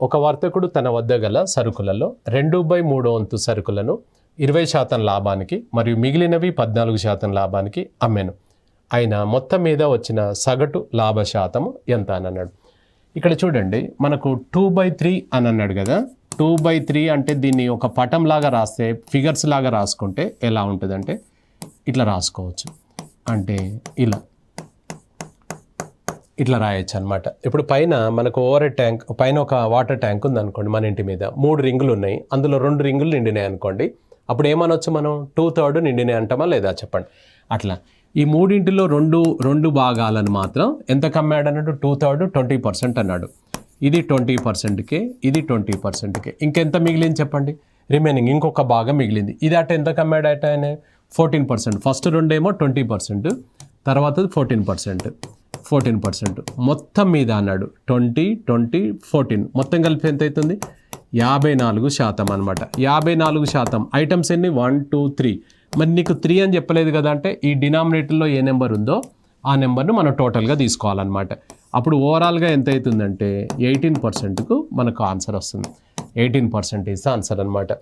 ఒక వర్తకుడు తన వద్ద గల సరుకులలో 2/3 వంతు సరుకులను 20% లాభానికి మరియు మిగిలినవి 14% లాభానికి అమ్మెను. అయినా మొత్తం మీద వచ్చిన సగటు లాభ శాతము ఎంత అని అన్నాడు. ఇక్కడ చూడండి, మనకు 2/3 అని అన్నాడు కదా. 2/3 అంటే దీన్ని ఒక పటం లాగా రాస్తే, ఫిగర్స్ లాగా రాసుకుంటే ఎలా ఉంటుందంటే ఇట్లా రాసుకోవచ్చు. అంటే ఇట్లా రాయొచ్చు అనమాట. ఇప్పుడు పైన మనకు ఓవర్ ట్యాంక్, పైన ఒక వాటర్ ట్యాంక్ ఉంది అనుకోండి, మన ఇంటి మీద 3 రింగులు ఉన్నాయి, అందులో 2 రింగులు నిండినాయి అనుకోండి. అప్పుడు ఏమనొచ్చు మనం, 2/3 నిండినాయి అంటామా లేదా చెప్పండి. అట్లా ఈ మూడింటిలో రెండు భాగాలను మాత్రం ఎంత కమ్మాడు అన్నాడు, 2/3 20% అన్నాడు. ఇది 20%కే, ఇది 20%కే. ఇంకెంత మిగిలింది చెప్పండి, రిమైనింగ్ ఇంకొక భాగం మిగిలింది. ఇది అట ఎంత కమ్మాడు అట ఆయన, 14%. ఫస్ట్ రెండేమో 20%, తర్వాత 14%. మొత్తం మీద అన్నాడు 20, 14 మొత్తం కలిపి ఎంత అవుతుంది, 54% అనమాట. 54%. ఐటమ్స్ ఎన్ని, 1, 2, 3. మరి నీకు 3 అని చెప్పలేదు కదా అంటే ఈ డినామినేటర్లో ఏ నెంబర్ ఉందో ఆ నెంబర్ను మనం టోటల్గా తీసుకోవాలన్నమాట. అప్పుడు ఓవరాల్గా ఎంత అవుతుందంటే 18%కు మనకు ఆన్సర్ వస్తుంది. 18% ఈజ్ ద ఆన్సర్ అనమాట.